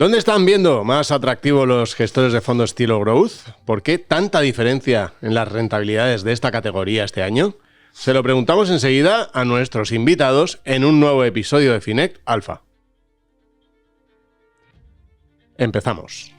¿Dónde están viendo más atractivos los gestores de fondos estilo Growth? ¿Por qué tanta diferencia en las rentabilidades de esta categoría este año? Se lo preguntamos enseguida a nuestros invitados en un nuevo episodio de Finect Alpha. Empezamos.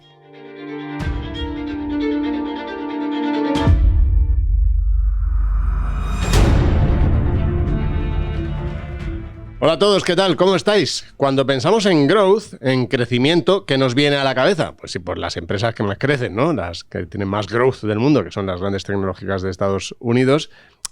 Hola a todos, ¿qué tal? ¿Cómo estáis? Cuando pensamos en growth, en crecimiento, ¿qué nos viene a la cabeza? Pues sí, por las empresas que más crecen, ¿no? Las que tienen más growth del mundo, que son las grandes tecnológicas de Estados Unidos.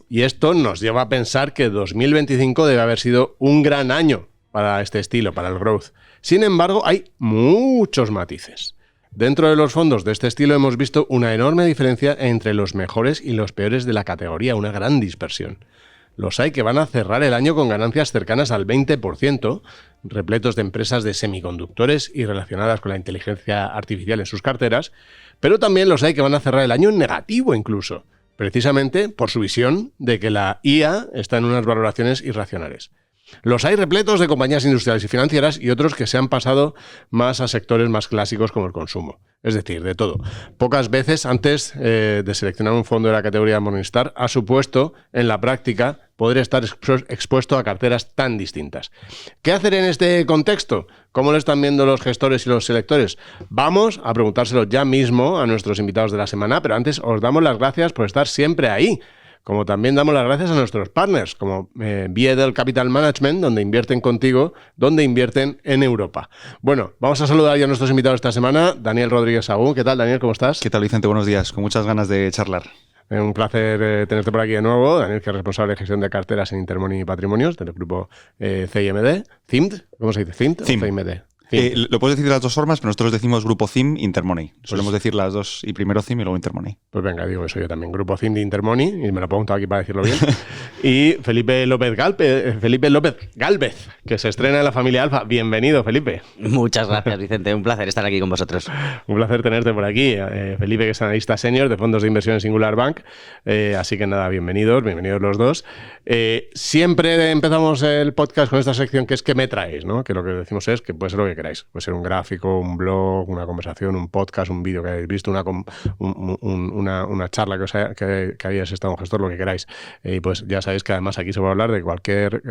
Y esto nos lleva a pensar que 2025 debe haber sido un gran año para este estilo, para el growth. Sin embargo, hay muchos matices. Dentro de los fondos de este estilo hemos visto una enorme diferencia entre los mejores y los peores de la categoría, una gran dispersión. Los hay que van a cerrar el año con ganancias cercanas al 20%, repletos de empresas de semiconductores y relacionadas con la inteligencia artificial en sus carteras, pero también los hay que van a cerrar el año en negativo incluso, precisamente por su visión de que la IA está en unas valoraciones irracionales. Los hay repletos de compañías industriales y financieras y otros que se han pasado más a sectores más clásicos como el consumo. Es decir, de todo. Pocas veces antes de seleccionar un fondo de la categoría Morningstar ha supuesto en la práctica poder estar expuesto a carteras tan distintas. ¿Qué hacer en este contexto? ¿Cómo lo están viendo los gestores y los selectores? Vamos a preguntárselo ya mismo a nuestros invitados de la semana, pero antes os damos las gracias por estar siempre ahí. Como también damos las gracias a nuestros partners, como Viedel Capital Management, donde invierten contigo, donde invierten en Europa. Bueno, vamos a saludar ya a nuestros invitados esta semana. Daniel Rodríguez Sagún. ¿Qué tal, Daniel? ¿Cómo estás? ¿Qué tal, Vicente? Buenos días. Con muchas ganas de charlar. Un placer tenerte por aquí de nuevo. Daniel, que es responsable de gestión de carteras en Intermoney y Patrimonios del grupo CIMD. ¿CIMD? ¿Cómo se dice? ¿CIMD o CIMD? Lo puedes decir de las dos formas, pero nosotros decimos Grupo CIM Intermoney. Solemos decir las dos, y primero CIM y luego Intermoney. Pues venga, digo eso yo también. Grupo CIM de Intermoney, y me lo he apuntado aquí para decirlo bien. Y Felipe López Gálvez, que se estrena en la familia Alfa. Bienvenido, Felipe. Muchas gracias, Vicente. Un placer estar aquí con vosotros. Un placer tenerte por aquí. Felipe, que es analista senior de fondos de inversión en Singular Bank. Así que nada, bienvenidos los dos. Siempre empezamos el podcast con esta sección que es ¿qué me traéis? ¿No? Que lo que decimos es que puede ser lo que queráis. Puede ser un gráfico, un blog, una conversación, un podcast, un vídeo que hayáis visto, una charla que hayáis estado un gestor, lo que queráis. Y pues ya sabéis que además aquí se va a hablar de cualquier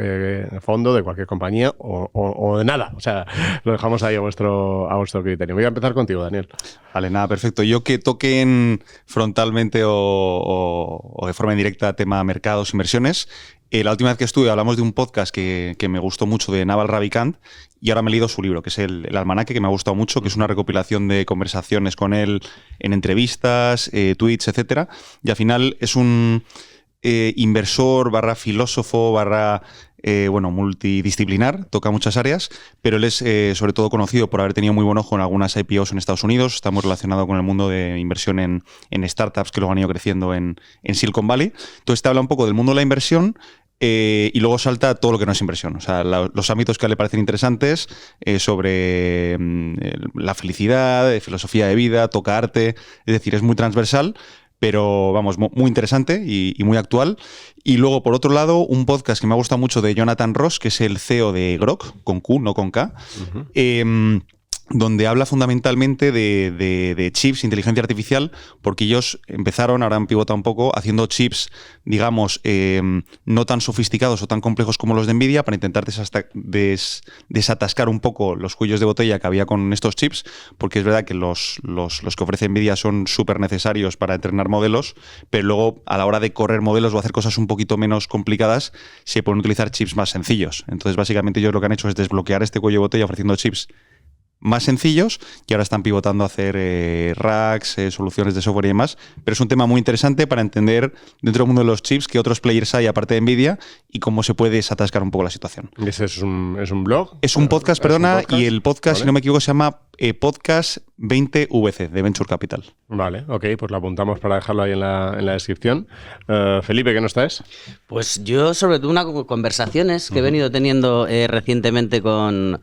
fondo, de cualquier compañía o de nada. O sea, lo dejamos ahí a vuestro criterio. Voy a empezar contigo, Daniel. Vale, nada, perfecto. Yo que toquen frontalmente o de forma indirecta tema mercados, inversiones. La última vez que estuve hablamos de un podcast que me gustó mucho de Naval Ravikant y ahora me he leído su libro, que es el Almanaque, que me ha gustado mucho, que es una recopilación de conversaciones con él en entrevistas, tweets, etcétera. Y al final es un inversor / filósofo / multidisciplinar, toca muchas áreas, pero él es sobre todo conocido por haber tenido muy buen ojo en algunas IPOs en Estados Unidos. Está muy relacionado con el mundo de inversión en startups que luego han ido creciendo en Silicon Valley. Entonces te habla un poco del mundo de la inversión y luego salta todo lo que no es inversión. O sea, los ámbitos que a él le parecen interesantes sobre la felicidad, filosofía de vida, toca arte. Es decir, es muy transversal, pero vamos, muy interesante y muy actual. Y luego, por otro lado, un podcast que me ha gustado mucho de Jonathan Ross, que es el CEO de Grok, con Q, no con K, donde habla fundamentalmente de chips, inteligencia artificial, porque ellos empezaron, ahora han pivotado un poco, haciendo chips, digamos, no tan sofisticados o tan complejos como los de Nvidia, para intentar desatascar un poco los cuellos de botella que había con estos chips, porque es verdad que los que ofrece Nvidia son súper necesarios para entrenar modelos, pero luego a la hora de correr modelos o hacer cosas un poquito menos complicadas, se pueden utilizar chips más sencillos. Entonces, básicamente, ellos lo que han hecho es desbloquear este cuello de botella ofreciendo chips más sencillos, que ahora están pivotando a hacer racks, soluciones de software y demás, pero es un tema muy interesante para entender dentro del mundo de los chips qué otros players hay aparte de Nvidia y cómo se puede desatascar un poco la situación. ¿Ese es un blog? Es un podcast, perdona, y el podcast, ¿vale? Si no me equivoco, se llama Podcast 20VC de Venture Capital. Vale, ok, pues lo apuntamos para dejarlo ahí en la descripción. Felipe, ¿qué nos traes? Pues yo, sobre todo, unas conversaciones que he venido teniendo recientemente con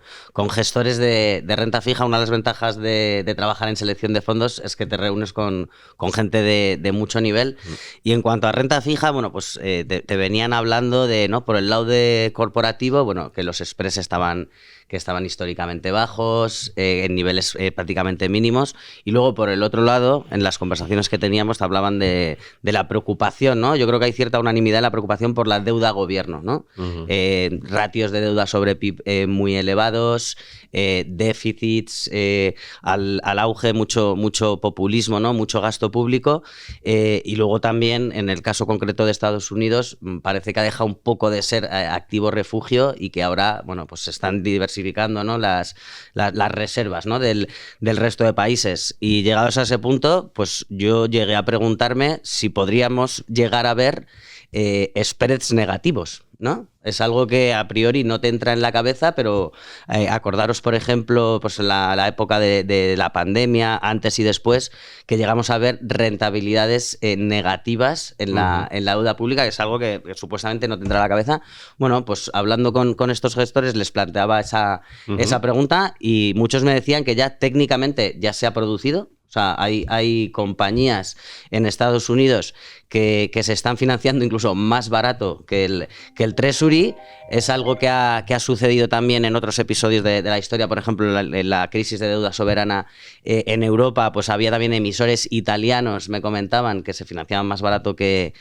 gestores de renta fija. Una de las ventajas de trabajar en selección de fondos es que te reúnes con gente de mucho nivel. Y en cuanto a renta fija, bueno, pues te venían hablando de, ¿no? Por el lado de corporativo, bueno, que los spreads estaban estaban históricamente bajos, en niveles prácticamente mínimos. Y luego, por el otro lado, en las conversaciones que teníamos, hablaban de la preocupación, ¿no? Yo creo que hay cierta unanimidad en la preocupación por la deuda gobierno, ¿no? Ratios de deuda sobre PIB muy elevados, déficits, al auge, mucho populismo, ¿no? Mucho gasto público. Y luego también, en el caso concreto de Estados Unidos, parece que ha dejado un poco de ser activo refugio y que ahora, bueno, pues se están diversificando, ¿no? las reservas, ¿no? del resto de países. Y llegados a ese punto, pues yo llegué a preguntarme si podríamos llegar a ver spreads negativos, ¿no? Es algo que a priori no te entra en la cabeza, pero acordaros, por ejemplo, pues en la época de la pandemia, antes y después, que llegamos a ver rentabilidades negativas en la deuda pública, que es algo que supuestamente no te entra en la cabeza. Bueno, pues hablando con estos gestores les planteaba esa pregunta y muchos me decían que ya técnicamente ya se ha producido. O sea, hay compañías en Estados Unidos que se están financiando incluso más barato que el Treasury. Es algo que ha sucedido también en otros episodios de la historia. Por ejemplo, en la crisis de deuda soberana en Europa, pues había también emisores italianos, me comentaban, que se financiaban más barato que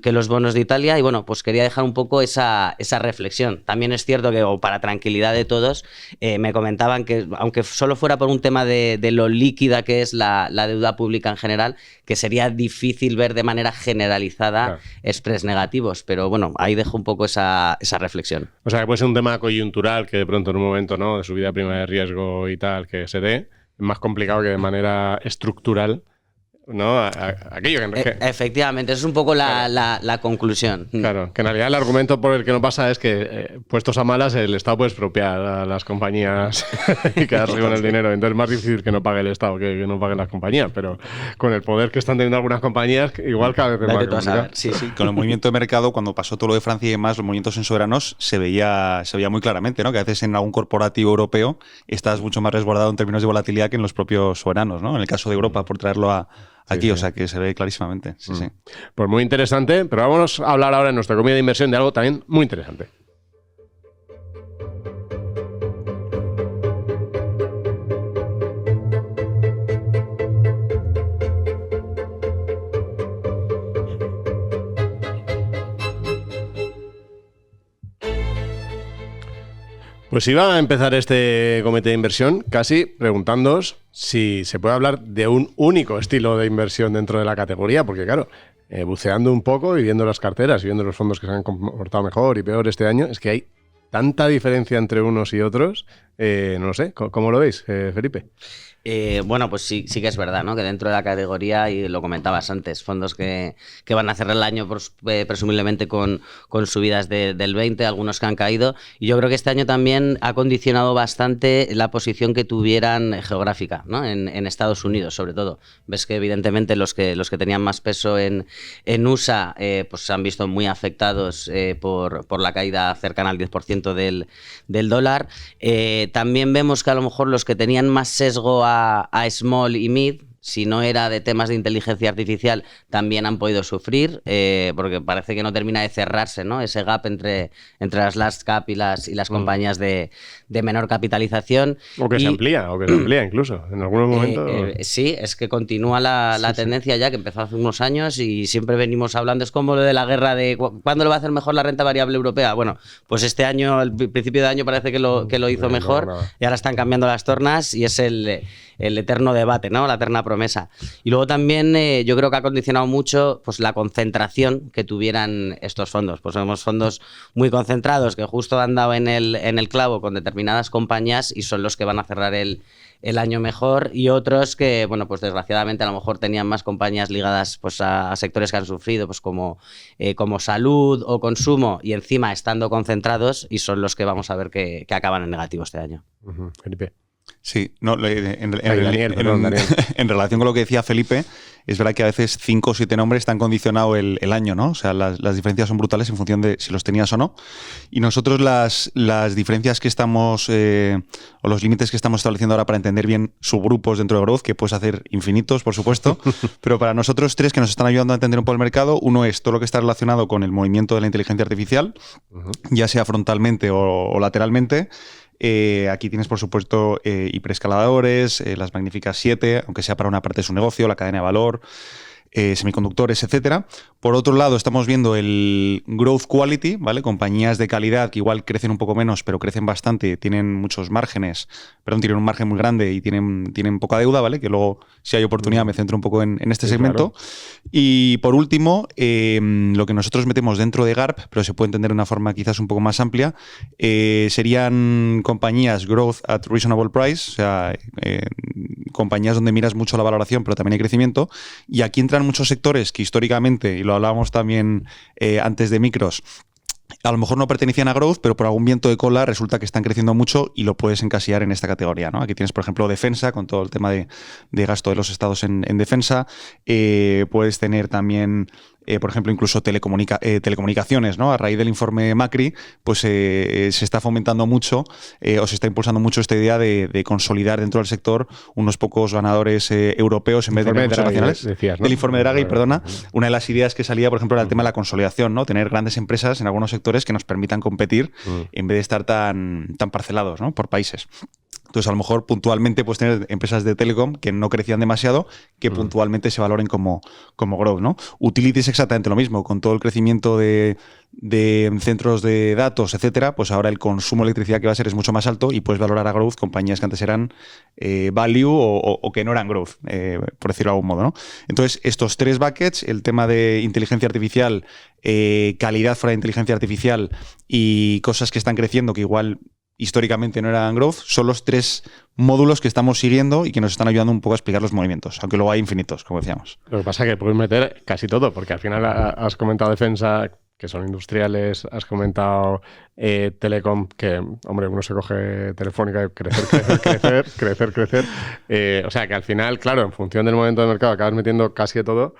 los bonos de Italia. Y bueno, pues quería dejar un poco esa reflexión. También es cierto que, o para tranquilidad de todos, me comentaban que, aunque solo fuera por un tema de lo líquida que es la deuda pública en general, que sería difícil ver de manera generalizada spreads negativos. Pero bueno, ahí dejo un poco esa reflexión. O sea, que puede ser un tema coyuntural que de pronto en un momento, ¿no?, de subida prima de riesgo y tal, que se dé, es más complicado que de manera estructural, ¿no? Aquello que efectivamente, es un poco la conclusión. Claro, que en realidad el argumento por el que no pasa es que, puestos a malas, el Estado puede expropiar a las compañías y quedarse con el dinero. Entonces es más difícil que no pague el Estado que no paguen las compañías, pero con el poder que están teniendo algunas compañías, igual cada vez es más complicado. Sí, con el movimiento de mercado, cuando pasó todo lo de Francia y demás, los movimientos en soberanos se veía muy claramente, ¿no? Que a veces en algún corporativo europeo estás mucho más resguardado en términos de volatilidad que en los propios soberanos, ¿no? En el caso de Europa, por traerlo aquí, o sea, que se ve clarísimamente. Sí. Pues muy interesante, pero vamos a hablar ahora en nuestra comida de inversión de algo también muy interesante. Pues iba a empezar este comité de inversión casi preguntándoos si se puede hablar de un único estilo de inversión dentro de la categoría, porque claro, buceando un poco y viendo las carteras y viendo los fondos que se han comportado mejor y peor este año, es que hay tanta diferencia entre unos y otros, no lo sé, ¿cómo lo veis, Felipe? Bueno, pues sí que es verdad, ¿no? Que dentro de la categoría, y lo comentabas antes, fondos que van a cerrar el año presumiblemente con subidas del 20, algunos que han caído. Y yo creo que este año también ha condicionado bastante la posición que tuvieran geográfica, ¿no? En Estados Unidos, sobre todo. Ves que evidentemente los que tenían más peso en USA pues se han visto muy afectados por la caída cercana al 10% del dólar. También vemos que a lo mejor los que tenían más sesgo a small y mid, si no era de temas de inteligencia artificial, también han podido sufrir, porque parece que no termina de cerrarse, ¿no? Ese gap entre las large cap y las compañías de menor capitalización. O que se amplía incluso, en algunos momentos. Sí, es que continúa la tendencia ya que empezó hace unos años y siempre venimos hablando, es como lo de la guerra de ¿cuándo lo va a hacer mejor la renta variable europea? Bueno, pues este año, al principio de año parece que lo hizo mejor y ahora están cambiando las tornas y es el eterno debate, ¿no? La eterna promesa. Y luego también yo creo que ha condicionado mucho pues la concentración que tuvieran estos fondos. Pues somos fondos muy concentrados que justo han dado en el clavo con determinadas compañías y son los que van a cerrar el año mejor, y otros que, bueno, pues desgraciadamente a lo mejor tenían más compañías ligadas pues a sectores que han sufrido, pues como salud o consumo, y encima estando concentrados, y son los que vamos a ver que acaban en negativo este año. Felipe. Sí, no, Daniel. En relación con lo que decía Felipe, es verdad que a veces 5 o 7 nombres están condicionado el año, ¿no? O sea, las diferencias son brutales en función de si los tenías o no. Y nosotros las diferencias que estamos, o los límites que estamos estableciendo ahora para entender bien subgrupos dentro de Growth, que puedes hacer infinitos, por supuesto, pero para nosotros 3 que nos están ayudando a entender un poco el mercado. Uno es todo lo que está relacionado con el movimiento de la inteligencia artificial, ya sea frontalmente o lateralmente. Aquí tienes, por supuesto, hiperescaladores, las magníficas 7, aunque sea para una parte de su negocio, la cadena de valor, semiconductores, etcétera. Por otro lado, estamos viendo el growth quality, ¿vale? Compañías de calidad que igual crecen un poco menos, pero crecen bastante, tienen muchos márgenes, tienen un margen muy grande y tienen poca deuda, ¿vale? Que luego, si hay oportunidad, me centro un poco en este segmento. Claro. Y por último, lo que nosotros metemos dentro de GARP, pero se puede entender de una forma quizás un poco más amplia, serían compañías growth at reasonable price, o sea, compañías donde miras mucho la valoración, pero también hay crecimiento. Y aquí entran muchos sectores que históricamente, y lo hablábamos también antes de micros, a lo mejor no pertenecían a growth, pero por algún viento de cola resulta que están creciendo mucho y lo puedes encasillar en esta categoría, ¿no? Aquí tienes, por ejemplo, defensa, con todo el tema de gasto de los estados en defensa. Puedes tener también, por ejemplo, incluso telecomunicaciones, ¿no? A raíz del informe Macri, pues se está fomentando mucho o se está impulsando mucho esta idea de consolidar dentro del sector unos pocos ganadores europeos en vez de muchos nacionales. Decías, ¿no? Del informe de Draghi, perdona. Una de las ideas que salía, por ejemplo, era el tema de la consolidación, ¿no? Tener grandes empresas en algunos sectores que nos permitan competir en vez de estar tan parcelados, ¿no? Por países. Entonces, a lo mejor puntualmente puedes tener empresas de telecom que no crecían demasiado, que puntualmente se valoren como growth, ¿no? Utility es exactamente lo mismo. Con todo el crecimiento de centros de datos, etcétera, pues ahora el consumo de electricidad que va a ser es mucho más alto y puedes valorar a growth compañías que antes eran value o que no eran growth, por decirlo de algún modo, ¿no? Entonces, estos tres buckets, el tema de inteligencia artificial, calidad fuera de inteligencia artificial y cosas que están creciendo que igual históricamente no eran growth, son los tres módulos que estamos siguiendo y que nos están ayudando un poco a explicar los movimientos, aunque luego hay infinitos, como decíamos. Lo que pasa es que puedes meter casi todo, porque al final has comentado defensa, que son industriales, has comentado telecom, que, hombre, uno se coge Telefónica y crecer. O sea, que al final, claro, en función del momento de mercado acabas metiendo casi de todo,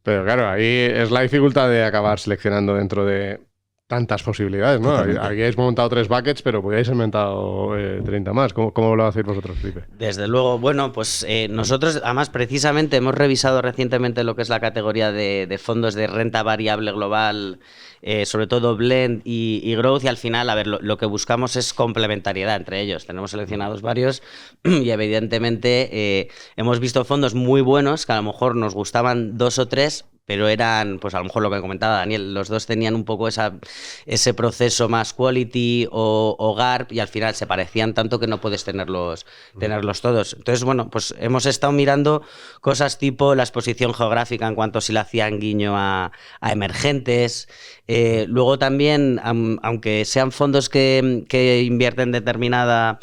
pero claro, ahí es la dificultad de acabar seleccionando dentro de tantas posibilidades, ¿no? Habíais montado 3 buckets, pero podíais haber montado 30 más. ¿Cómo lo hacéis vosotros, Felipe? Desde luego, bueno, pues nosotros, además, precisamente hemos revisado recientemente lo que es la categoría de fondos de renta variable global, sobre todo blend y growth, y al final, a ver, lo que buscamos es complementariedad entre ellos. Tenemos seleccionados varios y evidentemente hemos visto fondos muy buenos que a lo mejor nos gustaban 2 o 3, pero eran, pues a lo mejor lo que comentaba Daniel, los dos tenían un poco ese proceso más quality o GARP y al final se parecían tanto que no puedes tenerlos todos. Entonces, bueno, pues hemos estado mirando cosas tipo la exposición geográfica en cuanto si le hacían guiño a emergentes. Luego también, aunque sean fondos que invierten determinada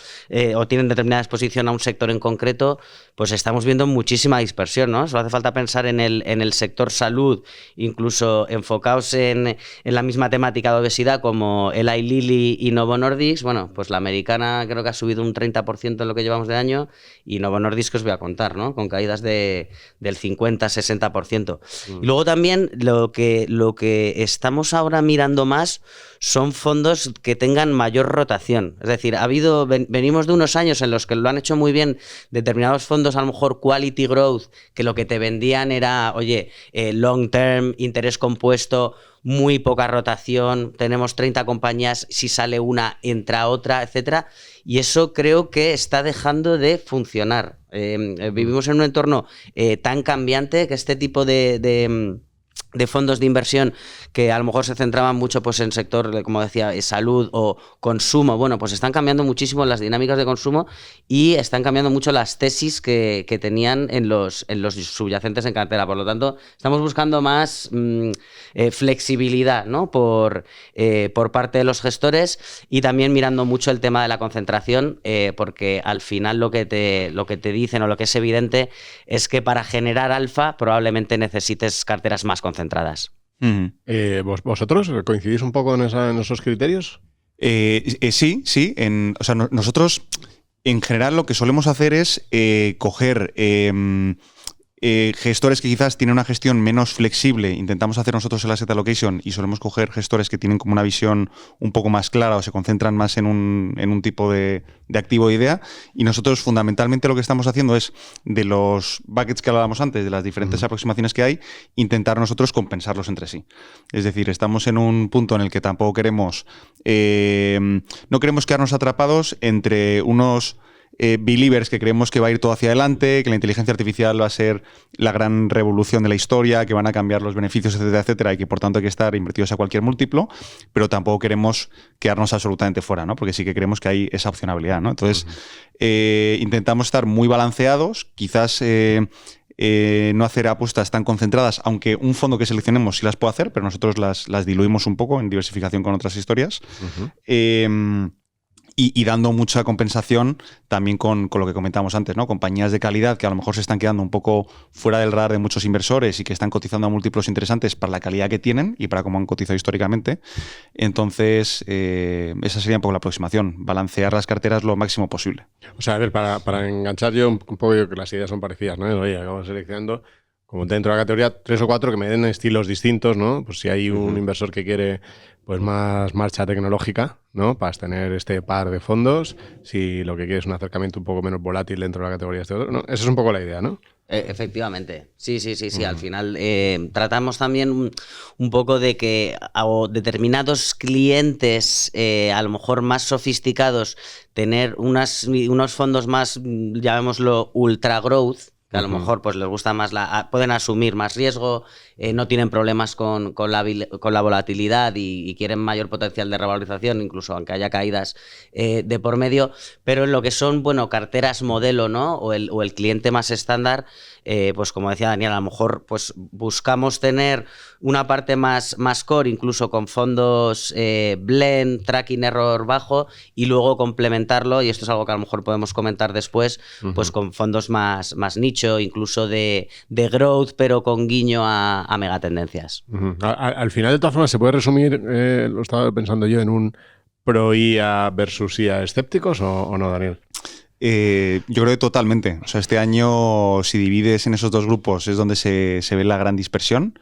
o tienen determinada exposición a un sector en concreto, pues estamos viendo muchísima dispersión, ¿no? Solo hace falta pensar en el sector salud, incluso enfocados en la misma temática de obesidad como Eli Lilly y Novo Nordisk. Bueno, pues la americana creo que ha subido un 30% en lo que llevamos de año y Novo Nordisk os voy a contar, ¿no? Con caídas del 50-60%. Y luego también lo que estamos ahora mirando más son fondos que tengan mayor rotación. Es decir, venimos de unos años en los que lo han hecho muy bien determinados fondos, a lo mejor quality growth, que lo que te vendían era, oye, long term, interés compuesto, muy poca rotación, tenemos 30 compañías, si sale una, entra otra, etcétera. Y eso creo que está dejando de funcionar. Vivimos en un entorno tan cambiante que este tipo de fondos de inversión que a lo mejor se centraban mucho pues en sector, como decía, salud o consumo, bueno, pues están cambiando muchísimo las dinámicas de consumo y están cambiando mucho las tesis que tenían en los subyacentes en cartera. Por lo tanto, estamos buscando más flexibilidad, ¿no? Por parte de los gestores y también mirando mucho el tema de la concentración, porque al final lo que te dicen o lo que es evidente es que para generar alfa probablemente necesites carteras más concentradas. ¿Vosotros coincidís un poco en esos criterios? Sí. O sea, nosotros, en general, lo que solemos hacer es coger Gestores que quizás tienen una gestión menos flexible, intentamos hacer nosotros el asset allocation y solemos coger gestores que tienen como una visión un poco más clara o se concentran más en un tipo de activo de idea. Y nosotros fundamentalmente lo que estamos haciendo es, de los buckets que hablábamos antes, de las diferentes aproximaciones que hay, intentar nosotros compensarlos entre sí. Es decir, estamos en un punto en el que tampoco queremos, no queremos quedarnos atrapados entre unos believers que creemos que va a ir todo hacia adelante, que la inteligencia artificial va a ser la gran revolución de la historia, que van a cambiar los beneficios, etcétera, etcétera, y que por tanto hay que estar invertidos a cualquier múltiplo, pero tampoco queremos quedarnos absolutamente fuera, ¿no? Porque sí que creemos que hay esa opcionalidad, ¿no? Entonces, intentamos estar muy balanceados, quizás no hacer apuestas tan concentradas, aunque un fondo que seleccionemos sí las puede hacer, pero nosotros las diluimos un poco en diversificación con otras historias. Y dando mucha compensación también con lo que comentábamos antes, ¿no? Compañías de calidad que a lo mejor se están quedando un poco fuera del radar de muchos inversores y que están cotizando a múltiplos interesantes para la calidad que tienen y para cómo han cotizado históricamente. Entonces, esa sería un poco la aproximación, balancear las carteras lo máximo posible. O sea, a ver, para enganchar yo un poco, yo que las ideas son parecidas, ¿no? Oye, acabo seleccionando como dentro de la categoría 3 o 4 que me den estilos distintos, ¿no? Pues si hay un inversor que quiere pues más marcha tecnológica, ¿no? Para tener este par de fondos, si lo que quiere es un acercamiento un poco menos volátil dentro de la categoría este otro, ¿no? Esa es un poco la idea, ¿no? Efectivamente, sí. Al final tratamos también un poco de que a determinados clientes, a lo mejor más sofisticados, tener unos fondos más, llamémoslo, ultra growth, que a lo mejor pues les gusta más, pueden asumir más riesgo, no tienen problemas con la volatilidad y quieren mayor potencial de revalorización, incluso aunque haya caídas de por medio, pero en lo que son, bueno, carteras modelo, ¿no? O el cliente más estándar, pues como decía Daniel, a lo mejor pues buscamos tener una parte más core, incluso con fondos blend, tracking error bajo, y luego complementarlo, y esto es algo que a lo mejor podemos comentar después, pues con fondos más nicho, incluso de growth, pero con guiño a megatendencias. Al final, de todas formas, ¿se puede resumir, lo estaba pensando yo, en un pro IA versus IA escépticos o no, Daniel? Yo creo que totalmente. O sea, este año, si divides en esos dos grupos, es donde se ve la gran dispersión.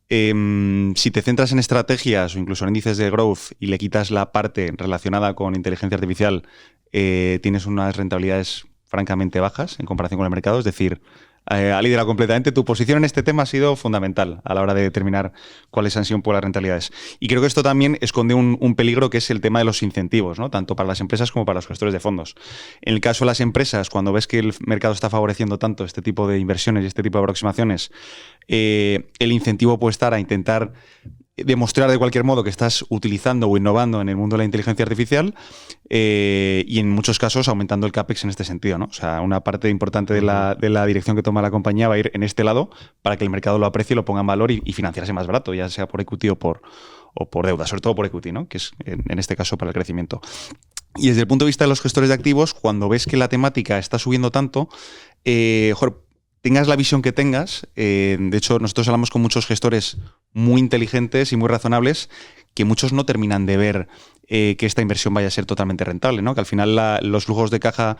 Si te centras en estrategias o incluso en índices de growth y le quitas la parte relacionada con inteligencia artificial, tienes unas rentabilidades francamente bajas en comparación con el mercado. Es decir, ha liderado completamente. Tu posición en este tema ha sido fundamental a la hora de determinar cuáles han sido un poco las rentabilidades. Y creo que esto también esconde un peligro, que es el tema de los incentivos, ¿no? Tanto para las empresas como para los gestores de fondos. En el caso de las empresas, cuando ves que el mercado está favoreciendo tanto este tipo de inversiones y este tipo de aproximaciones, el incentivo puede estar a intentar demostrar de cualquier modo que estás utilizando o innovando en el mundo de la inteligencia artificial, y en muchos casos aumentando el CAPEX en este sentido, ¿no? O sea, una parte importante de la dirección que toma la compañía va a ir en este lado para que el mercado lo aprecie, lo ponga en valor y financiarse más barato, ya sea por equity o por deuda, sobre todo por equity, ¿no? Que es en este caso para el crecimiento. Y desde el punto de vista de los gestores de activos, cuando ves que la temática está subiendo tanto, tengas la visión que tengas, de hecho nosotros hablamos con muchos gestores muy inteligentes y muy razonables, que muchos no terminan de ver que esta inversión vaya a ser totalmente rentable, ¿no? Que al final los flujos de caja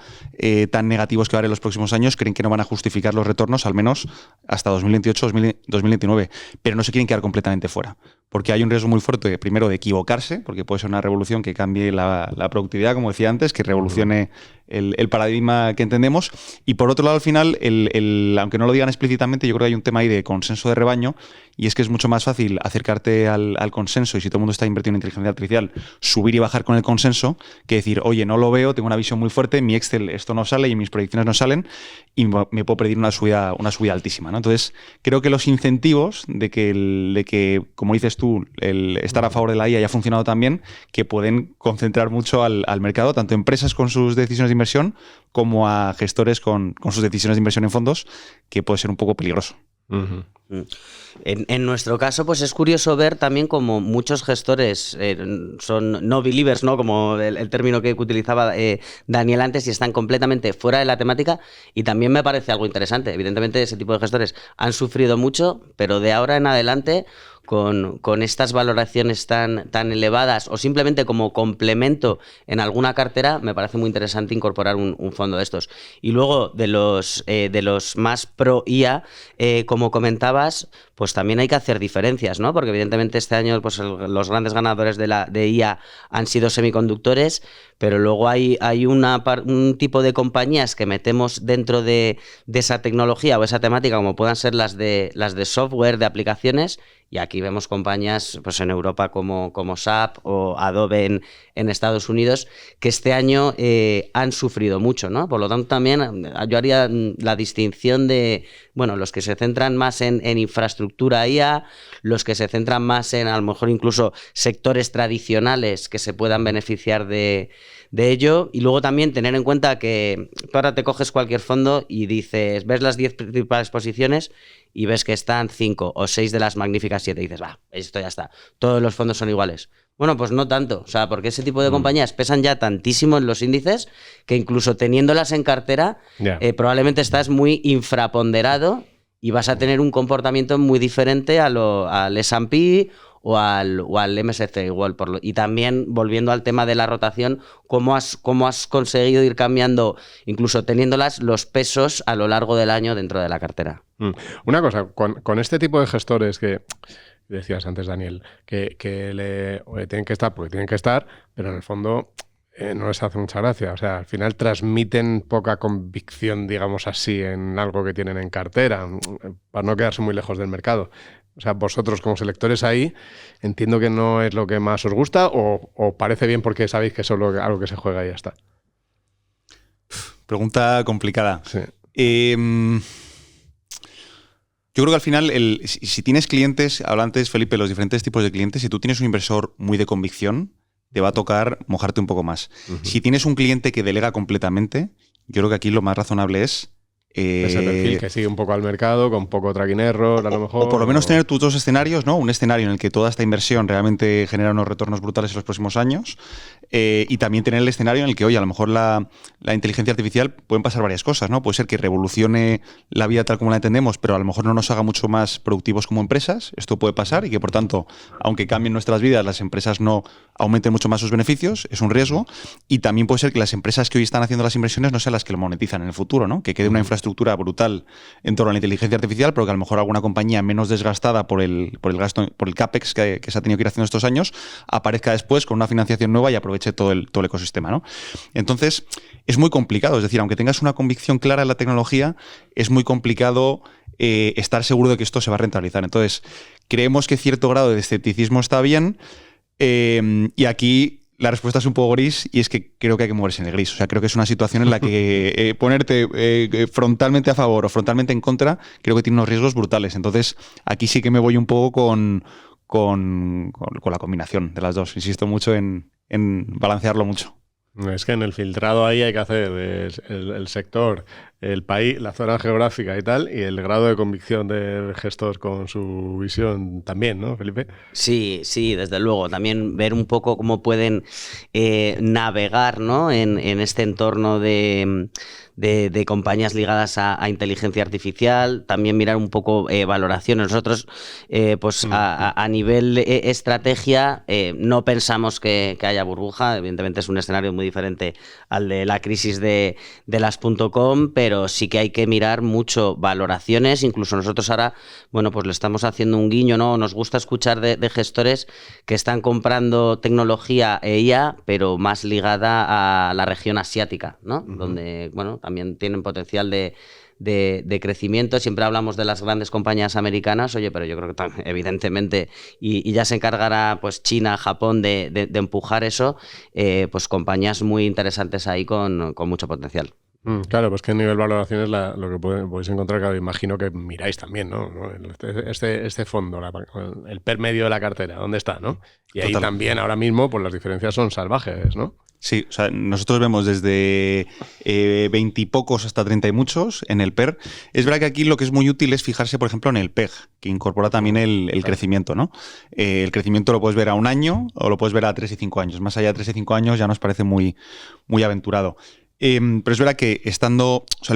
tan negativos que va a haber en los próximos años creen que no van a justificar los retornos, al menos hasta 2028-2029, pero no se quieren quedar completamente fuera, porque hay un riesgo muy fuerte, primero, de equivocarse, porque puede ser una revolución que cambie la productividad, como decía antes, que revolucione el paradigma que entendemos, y por otro lado, al final, aunque no lo digan explícitamente, yo creo que hay un tema ahí de consenso de rebaño, y es que es mucho más fácil acercarte al consenso, y si todo el mundo está invirtiendo en inteligencia artificial, subir y bajar con el consenso, que decir, oye, no lo veo, tengo una visión muy fuerte, en mi Excel esto no sale y en mis proyecciones no salen, y me puedo pedir una subida altísima, ¿no? Entonces, creo que los incentivos de que, como dices tú, el estar a favor de la IA ya ha funcionado tan bien, que pueden concentrar mucho al mercado, tanto empresas con sus decisiones de inversión como a gestores con sus decisiones de inversión en fondos, que puede ser un poco peligroso. En nuestro caso, pues es curioso ver también como muchos gestores son no believers, ¿no? Como el término que utilizaba Daniel antes, y están completamente fuera de la temática, y también me parece algo interesante. Evidentemente, ese tipo de gestores han sufrido mucho, pero de ahora en adelante, con estas valoraciones tan elevadas o simplemente como complemento en alguna cartera, me parece muy interesante incorporar un fondo de estos. Y luego de los más pro IA, como comentabas, pues también hay que hacer diferencias, ¿no? Porque evidentemente este año pues los grandes ganadores de IA han sido semiconductores, pero luego hay un tipo de compañías que metemos dentro de esa tecnología o esa temática, como puedan ser las de software, de aplicaciones, y aquí vemos compañías pues en Europa como SAP o Adobe en Estados Unidos, que este año han sufrido mucho, ¿no? Por lo tanto, también yo haría la distinción de, bueno, los que se centran más en infraestructura IA, los que se centran más en, a lo mejor, incluso sectores tradicionales que se puedan beneficiar de ello, y luego también tener en cuenta que tú ahora te coges cualquier fondo y dices, ves las 10 principales posiciones y ves que están 5 o 6 de las magníficas 7 y dices, va, esto ya está, todos los fondos son iguales. Bueno, pues no tanto, o sea, porque ese tipo de compañías pesan ya tantísimo en los índices que incluso teniéndolas en cartera, probablemente estás muy infraponderado y vas a tener un comportamiento muy diferente al S&P o al MSCI igual. Y también, volviendo al tema de la rotación, ¿cómo has conseguido ir cambiando, incluso teniéndolas, los pesos a lo largo del año dentro de la cartera? Una cosa, con este tipo de gestores que decías antes, Daniel, que tienen que estar porque tienen que estar, pero en el fondo no les hace mucha gracia. O sea, al final transmiten poca convicción, digamos así, en algo que tienen en cartera, para no quedarse muy lejos del mercado. O sea, vosotros como selectores ahí, entiendo que no es lo que más os gusta o parece bien porque sabéis que es solo algo que se juega y ya está. Pregunta complicada. Sí. Yo creo que al final, si tienes clientes, habla antes, Felipe, los diferentes tipos de clientes, si tú tienes un inversor muy de convicción, te va a tocar mojarte un poco más. Si tienes un cliente que delega completamente, yo creo que aquí lo más razonable es ese perfil que sigue un poco al mercado, con poco tracking error, a lo mejor. O por lo menos tener tus dos escenarios, ¿no? Un escenario en el que toda esta inversión realmente genera unos retornos brutales en los próximos años, y también tener el escenario en el que, oye, a lo mejor la inteligencia artificial pueden pasar varias cosas, ¿no? Puede ser que revolucione la vida tal como la entendemos, pero a lo mejor no nos haga mucho más productivos como empresas. Esto puede pasar y que, por tanto, aunque cambien nuestras vidas, las empresas no aumenten mucho más sus beneficios. Es un riesgo. Y también puede ser que las empresas que hoy están haciendo las inversiones no sean las que lo monetizan en el futuro, ¿no? Que quede una infraestructura brutal en torno a la inteligencia artificial, pero que a lo mejor alguna compañía menos desgastada por el gasto, por el CAPEX que se ha tenido que ir haciendo estos años, aparezca después con una financiación nueva y aproveche todo el ecosistema, ¿no? Entonces, es muy complicado. Es decir, aunque tengas una convicción clara en la tecnología, es muy complicado estar seguro de que esto se va a rentabilizar. Entonces, creemos que cierto grado de escepticismo está bien, y aquí la respuesta es un poco gris, y es que creo que hay que moverse en el gris. O sea, creo que es una situación en la que ponerte frontalmente a favor o frontalmente en contra, creo que tiene unos riesgos brutales. Entonces, aquí sí que me voy un poco con la combinación de las dos. Insisto mucho en balancearlo mucho. Es que en el filtrado ahí hay que hacer el sector, el país, la zona geográfica y tal, y el grado de convicción del gestor con su visión también, ¿no, Felipe? Sí, desde luego. También ver un poco cómo pueden navegar, ¿no? en este entorno de compañías ligadas a inteligencia artificial. También mirar un poco valoraciones. Nosotros, pues a nivel estrategia, no pensamos que haya burbuja. Evidentemente es un escenario muy diferente al de la crisis de las .com, pero sí que hay que mirar mucho valoraciones. Incluso nosotros ahora, bueno, pues le estamos haciendo un guiño, ¿no? Nos gusta escuchar de gestores que están comprando tecnología IA, pero más ligada a la región asiática, ¿no? Donde, bueno, también tienen potencial de crecimiento. Siempre hablamos de las grandes compañías americanas, oye, pero yo creo que evidentemente, y ya se encargará pues China, Japón de empujar eso, pues compañías muy interesantes ahí con mucho potencial. Claro, pues que a nivel valoración es lo que podéis encontrar, claro, imagino que miráis también, ¿no? Este fondo, el PER medio de la cartera, ¿dónde está, no? Y ahí también ahora mismo pues las diferencias son salvajes, ¿no? Sí, o sea, nosotros vemos desde 20 y pocos hasta 30 y muchos en el PER. Es verdad que aquí lo que es muy útil es fijarse, por ejemplo, en el PEG, que incorpora también el crecimiento, ¿no? El crecimiento lo puedes ver a 1 año o lo puedes ver a 3 y 5 años. Más allá de 3 y 5 años ya nos parece muy, muy aventurado. Pero es verdad que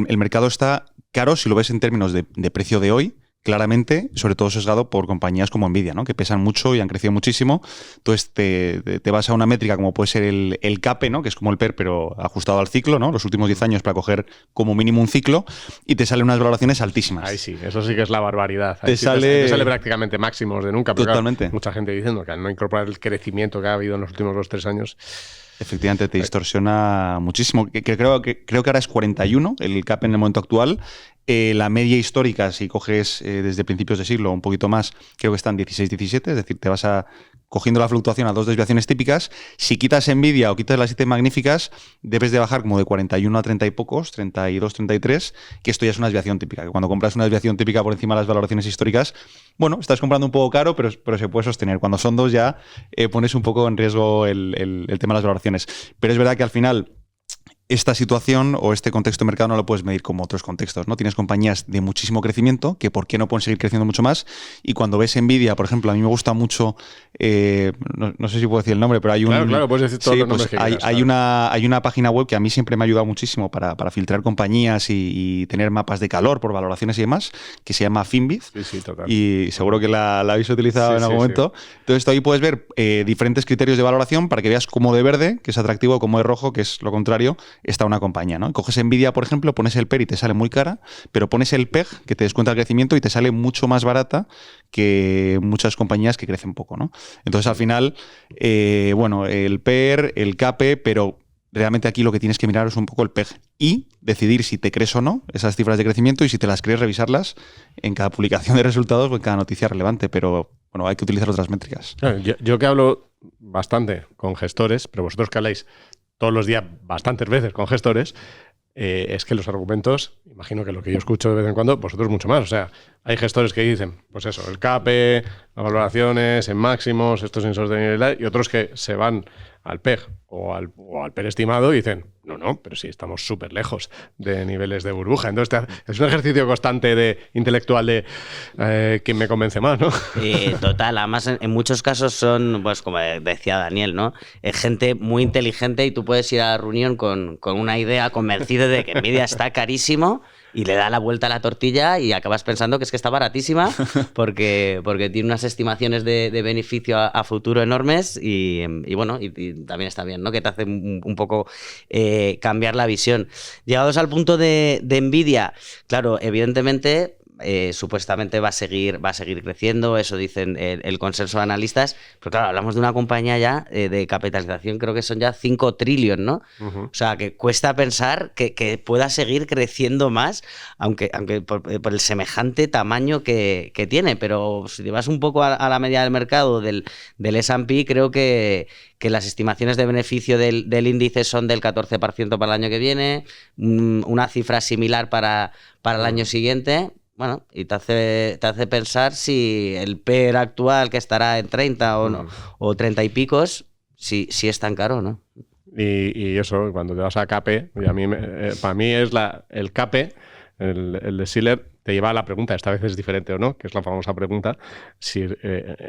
el mercado está caro si lo ves en términos de precio de hoy, claramente, sobre todo sesgado por compañías como Nvidia, ¿no? Que pesan mucho y han crecido muchísimo. Entonces te vas a una métrica como puede ser el CAPE, ¿no? Que es como el PER, pero ajustado al ciclo, ¿no? Los últimos 10 años para coger como mínimo un ciclo, y te salen unas valoraciones altísimas. Ahí sí, eso sí que es la barbaridad. Te sí sale prácticamente máximos de nunca. Pero totalmente. Claro, mucha gente diciendo que al no incorporar el crecimiento que ha habido en los últimos 2-3 años... Efectivamente, te distorsiona muchísimo. Creo que ahora es 41 el CAP en el momento actual. La media histórica, si coges desde principios de siglo, un poquito más, creo que están 16-17, es decir, te vas cogiendo la fluctuación a 2 desviaciones típicas. Si quitas Nvidia o quitas las 7 magníficas, debes de bajar como de 41 a 30 y pocos, 32, 33, que esto ya es una desviación típica. Que cuando compras una desviación típica por encima de las valoraciones históricas, bueno, estás comprando un poco caro, pero se puede sostener. Cuando son 2 ya pones un poco en riesgo el tema de las valoraciones. Pero es verdad que al final esta situación o este contexto de mercado no lo puedes medir como otros contextos, ¿no? Tienes compañías de muchísimo crecimiento que por qué no pueden seguir creciendo mucho más, y cuando ves Nvidia, por ejemplo, a mí me gusta mucho, no sé si puedo decir el nombre, pero hay un... Claro, puedes decir todos los nombres que quieras, hay una página web que a mí siempre me ha ayudado muchísimo para filtrar compañías y tener mapas de calor por valoraciones y demás, que se llama Finviz. Sí, total. Y seguro que la habéis utilizado en algún momento. Sí. Entonces, ahí puedes ver diferentes criterios de valoración para que veas cómo de verde, que es atractivo, como de rojo, que es lo contrario, está una compañía, ¿no? Coges Nvidia, por ejemplo, pones el PER y te sale muy cara, pero pones el PEG, que te descuenta el crecimiento, y te sale mucho más barata que muchas compañías que crecen poco, ¿no? Entonces, al final, el PER, el CAPE, pero realmente aquí lo que tienes que mirar es un poco el PEG y decidir si te crees o no esas cifras de crecimiento, y si te las crees, revisarlas en cada publicación de resultados o en cada noticia relevante, pero bueno, hay que utilizar otras métricas. Yo que hablo bastante con gestores, pero vosotros que habláis todos los días, bastantes veces con gestores, es que los argumentos, imagino que lo que yo escucho de vez en cuando, vosotros mucho más. O sea, hay gestores que dicen, pues eso, el CAPE, las valoraciones en máximos, esto es insostenibilidad, y otros que se van al PEG o al PER estimado y dicen, no, pero sí, estamos súper lejos de niveles de burbuja. Entonces es un ejercicio constante intelectual de quién me convence más, ¿no? Total, además en muchos casos son, pues como decía Daniel, ¿no? Es gente muy inteligente y tú puedes ir a la reunión con una idea convencido de que Nvidia está carísimo, y le da la vuelta a la tortilla y acabas pensando que es que está baratísima porque tiene unas estimaciones de beneficio a futuro enormes, y bueno, y también está bien, ¿no? Que te hace un poco cambiar la visión. Llegados al punto de Nvidia, claro, evidentemente... supuestamente va a seguir creciendo, eso dicen el consenso de analistas, pero claro, hablamos de una compañía ya de capitalización, creo que son ya 5 trillones, ¿no? Uh-huh. O sea, que cuesta pensar que pueda seguir creciendo más, aunque por el semejante tamaño que tiene, pero si te vas un poco a la media del mercado del S&P, creo que las estimaciones de beneficio del índice son del 14% para el año que viene, una cifra similar para el año siguiente. Bueno, y te hace pensar si el PER actual, que estará en 30 o, no, o 30 y picos, si es tan caro, ¿no? Y eso, cuando te vas a CAPE, y para mí es el CAPE, el de Shiller, te lleva a la pregunta, esta vez es diferente o no, que es la famosa pregunta, si,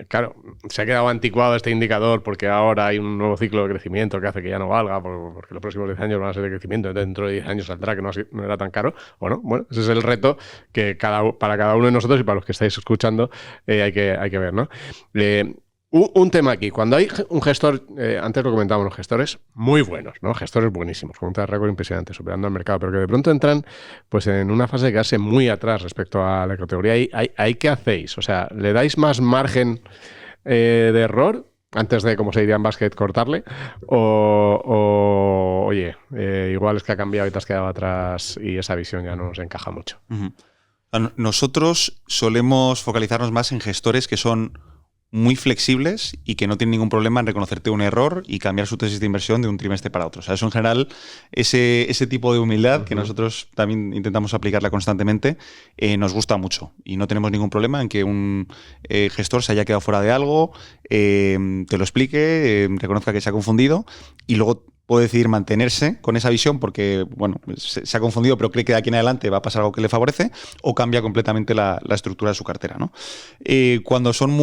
claro, se ha quedado anticuado este indicador porque ahora hay un nuevo ciclo de crecimiento que hace que ya no valga, porque los próximos 10 años van a ser de crecimiento, dentro de 10 años saldrá que no era tan caro, o no. Bueno, ese es el reto que para cada uno de nosotros y para los que estáis escuchando hay que ver, ¿no? Un tema aquí, cuando hay un gestor, antes lo comentábamos, los gestores muy buenos, ¿no? Gestores buenísimos, con un track record impresionante, superando al mercado, pero que de pronto entran pues en una fase de quedarse muy atrás respecto a la categoría. ¿Ahí qué hacéis? O sea, ¿le dais más margen de error antes de, como se diría en básquet, cortarle? O oye, igual es que ha cambiado y te has quedado atrás y esa visión ya no nos encaja mucho. Uh-huh. Nosotros solemos focalizarnos más en gestores que son muy flexibles y que no tienen ningún problema en reconocerte un error y cambiar su tesis de inversión de un trimestre para otro. O sea, eso en general, ese tipo de humildad, uh-huh, que nosotros también intentamos aplicarla constantemente, nos gusta mucho. Y no tenemos ningún problema en que un gestor se haya quedado fuera de algo, te lo explique, reconozca que se ha confundido, y luego puede decidir mantenerse con esa visión porque, bueno, se ha confundido, pero cree que de aquí en adelante va a pasar algo que le favorece, o cambia completamente la estructura de su cartera, ¿no? Cuando son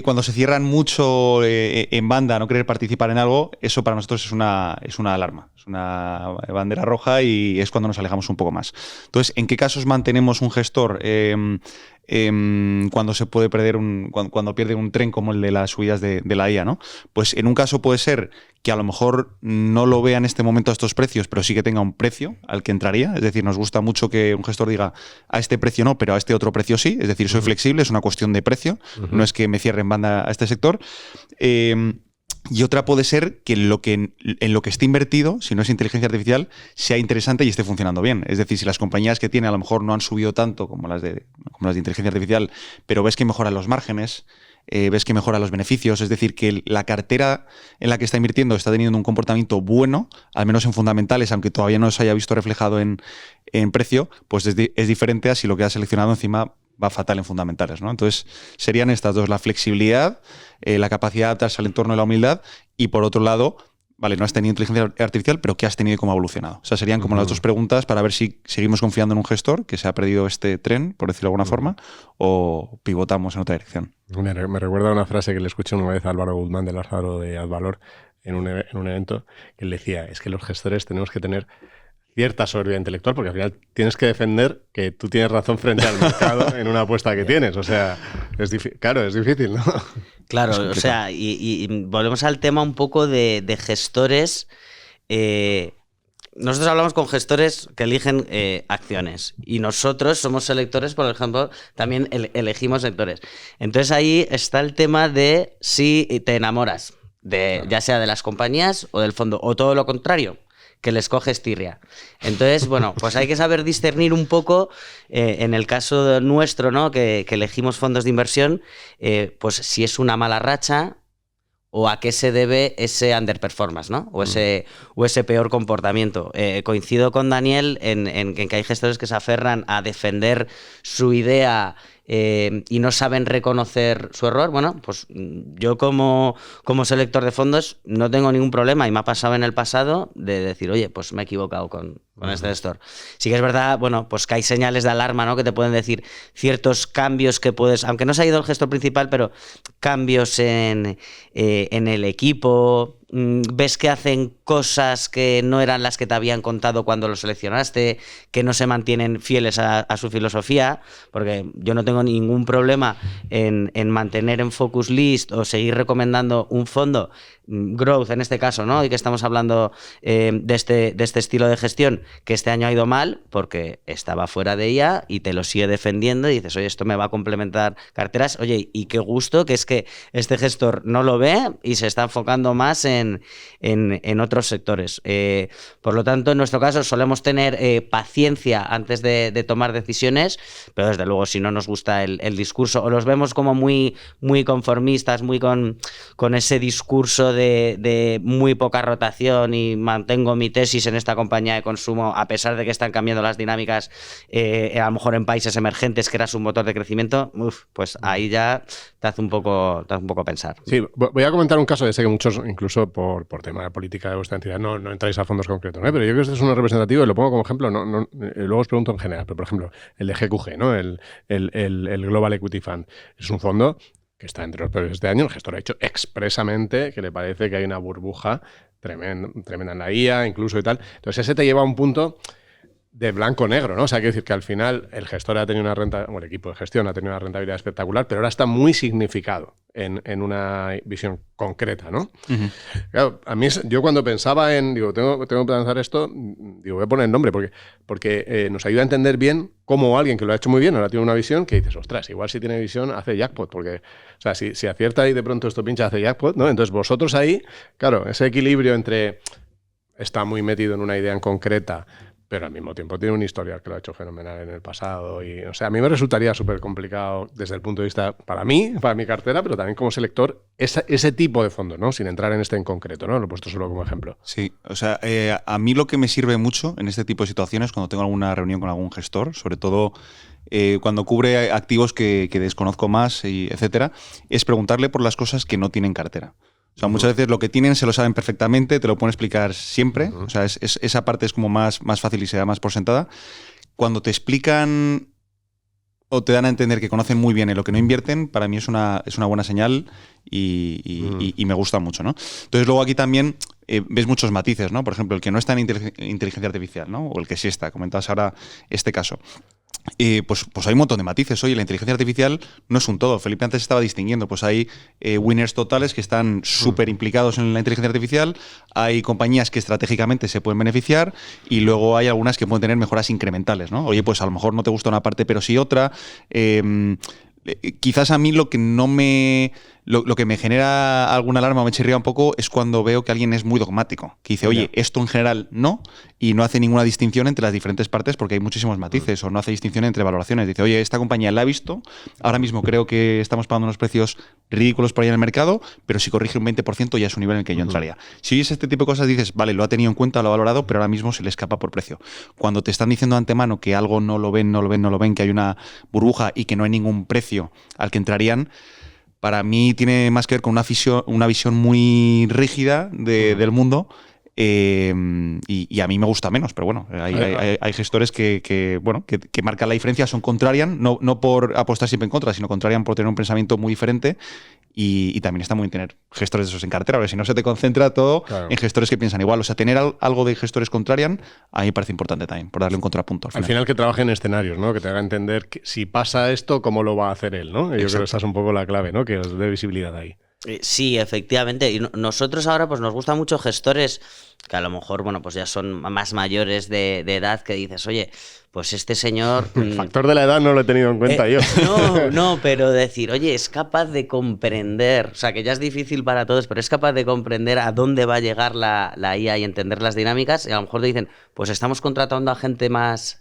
cuando se cierran mucho en banda a no querer participar en algo, eso para nosotros es una alarma, es una bandera roja y es cuando nos alejamos un poco más. Entonces, ¿en qué casos mantenemos un gestor cuando se puede perder cuando pierde un tren como el de las subidas de la IA, ¿no? Pues en un caso puede ser que a lo mejor no lo vea en este momento a estos precios, pero sí que tenga un precio al que entraría. Es decir, nos gusta mucho que un gestor diga a este precio no, pero a este otro precio sí. Es decir, soy flexible, es una cuestión de precio, no es que me cierre en banda a este sector. Y otra puede ser que en lo que esté invertido, si no es inteligencia artificial, sea interesante y esté funcionando bien. Es decir, si las compañías que tiene a lo mejor no han subido tanto como las de inteligencia artificial, pero ves que mejoran los márgenes, ves que mejora los beneficios, es decir, que la cartera en la que está invirtiendo está teniendo un comportamiento bueno, al menos en fundamentales, aunque todavía no se haya visto reflejado en precio, pues es diferente a si lo que ha seleccionado encima va fatal en fundamentales, ¿no? Entonces, serían estas dos, la flexibilidad, la capacidad de adaptarse al entorno de la humildad y, por otro lado, vale, no has tenido inteligencia artificial, pero ¿qué has tenido y cómo ha evolucionado? O sea, serían como las dos preguntas para ver si seguimos confiando en un gestor que se ha perdido este tren, por decirlo de alguna forma, o pivotamos en otra dirección. Me recuerda una frase que le escuché una vez a Álvaro Guzmán de Lázaro de Advalor en un evento, que él decía, es que los gestores tenemos que tener cierta soberbia intelectual, porque al final tienes que defender que tú tienes razón frente al mercado en una apuesta que tienes. O sea, es difícil, ¿no? Claro, o sea, y volvemos al tema un poco de gestores. Nosotros hablamos con gestores que eligen acciones y nosotros somos selectores, por ejemplo, también elegimos sectores. Entonces ahí está el tema de si te enamoras, ya sea de las compañías o del fondo, o todo lo contrario, que les coges tirria. Entonces, bueno, pues hay que saber discernir un poco, en el caso nuestro, ¿no? Que elegimos fondos de inversión, pues si es una mala racha o a qué se debe ese underperformance, ¿no? O ese peor comportamiento. Coincido con Daniel en que hay gestores que se aferran a defender su idea y no saben reconocer su error. Bueno, pues yo como selector de fondos no tengo ningún problema y me ha pasado en el pasado de decir, oye, pues me he equivocado con este gestor. Sí que es verdad, bueno, pues que hay señales de alarma, ¿no? Que te pueden decir ciertos cambios que puedes, aunque no se ha ido el gestor principal, pero cambios en el equipo. Ves que hacen cosas que no eran las que te habían contado cuando lo seleccionaste, que no se mantienen fieles a su filosofía, porque yo no tengo ningún problema en mantener en focus list o seguir recomendando un fondo, growth en este caso, ¿no? Y que estamos hablando de este estilo de gestión, que este año ha ido mal porque estaba fuera de ella y te lo sigue defendiendo y dices, oye, esto me va a complementar carteras, oye, y qué gusto que es que este gestor no lo ve y se está enfocando más en otros sectores. Por lo tanto, en nuestro caso solemos tener paciencia antes de tomar decisiones, pero desde luego si no nos gusta el discurso o los vemos como muy, muy conformistas, muy con ese discurso de muy poca rotación y mantengo mi tesis en esta compañía de consumo a pesar de que están cambiando las dinámicas, a lo mejor en países emergentes que era su motor de crecimiento, pues ahí ya te hace un poco pensar. Sí, voy a comentar un caso de ese que muchos, incluso por tema de política de vuestra entidad, no entráis a fondos concretos, ¿no? Pero yo creo que este es uno representativo y lo pongo como ejemplo, luego os pregunto en general, pero por ejemplo, el de GQG, ¿no? El Global Equity Fund. Es un fondo que está entre los peores este año. El gestor ha dicho expresamente que le parece que hay una burbuja tremenda en la IA, incluso y tal. Entonces ese te lleva a un punto de blanco-negro, ¿no? O sea, quiero decir que al final el gestor ha tenido el equipo de gestión ha tenido una rentabilidad espectacular, pero ahora está muy significado en una visión concreta, ¿no? Uh-huh. Claro, a mí, yo cuando pensaba tengo que lanzar esto, voy a poner el nombre, porque nos ayuda a entender bien cómo alguien que lo ha hecho muy bien ahora tiene una visión que dices, ostras, igual si tiene visión hace jackpot, porque, o sea, si acierta y de pronto esto pincha hace jackpot, ¿no? Entonces vosotros ahí, claro, ese equilibrio entre está muy metido en una idea en concreta, pero al mismo tiempo tiene un historial que lo ha hecho fenomenal en el pasado. Y, o sea, a mí me resultaría súper complicado desde el punto de vista, para mi cartera, pero también como selector, ese tipo de fondo, ¿no? Sin entrar en este en concreto, ¿no? Lo he puesto solo como ejemplo. Sí, o sea, a mí lo que me sirve mucho en este tipo de situaciones, cuando tengo alguna reunión con algún gestor, sobre todo cuando cubre activos que desconozco más, etcétera, es preguntarle por las cosas que no tienen cartera. O O sea, muchas veces lo que tienen se lo saben perfectamente, te lo pueden explicar siempre. O sea, esa parte es como más fácil y se da más por sentada. Cuando te explican o te dan a entender que conocen muy bien en lo que no invierten, para mí es una buena señal y me gusta mucho, ¿no? Entonces luego aquí también ves muchos matices, ¿no? Por ejemplo, el que no está en inteligencia artificial, ¿no? O el que sí está, comentabas ahora este caso. Pues hay un montón de matices. Oye, la inteligencia artificial no es un todo. Felipe antes estaba distinguiendo. Pues hay winners totales que están súper implicados en la inteligencia artificial, hay compañías que estratégicamente se pueden beneficiar y luego hay algunas que pueden tener mejoras incrementales, ¿no? Oye, pues a lo mejor no te gusta una parte pero sí otra. Quizás a mí lo que no me... Lo que me genera alguna alarma o me chirría un poco es cuando veo que alguien es muy dogmático, que dice, oye, esto en general no, y no hace ninguna distinción entre las diferentes partes porque hay muchísimos matices, o no hace distinción entre valoraciones. Dice, oye, esta compañía la he visto, ahora mismo creo que estamos pagando unos precios ridículos por ahí en el mercado, pero si corrige un 20% ya es un nivel en el que yo entraría. Si oyes este tipo de cosas dices, vale, lo ha tenido en cuenta, lo ha valorado, pero ahora mismo se le escapa por precio. Cuando te están diciendo de antemano que algo no lo ven, que hay una burbuja y que no hay ningún precio al que entrarían, para mí tiene más que ver con una visión muy rígida del mundo y a mí me gusta menos, pero bueno, hay gestores que marcan la diferencia, son contrarian, no por apostar siempre en contra, sino contrarian por tener un pensamiento muy diferente y también está muy bien tener gestores de esos en cartera, porque si no se te concentra todo en gestores que piensan igual. O sea, tener algo de gestores contrarian a mí me parece importante también, por darle un contrapunto. Al final que trabaje en escenarios, ¿no? Que te haga entender que si pasa esto, cómo lo va a hacer él, ¿no? Yo creo que esa es un poco la clave, ¿no? Que os dé visibilidad ahí. Sí, efectivamente. Y nosotros ahora pues nos gustan mucho gestores que a lo mejor, bueno, pues ya son más mayores de edad, que dices, oye, pues este señor... El factor de la edad no lo he tenido en cuenta yo. No, pero decir, oye, es capaz de comprender, o sea, que ya es difícil para todos, pero es capaz de comprender a dónde va a llegar la IA y entender las dinámicas, y a lo mejor te dicen, pues estamos contratando a gente más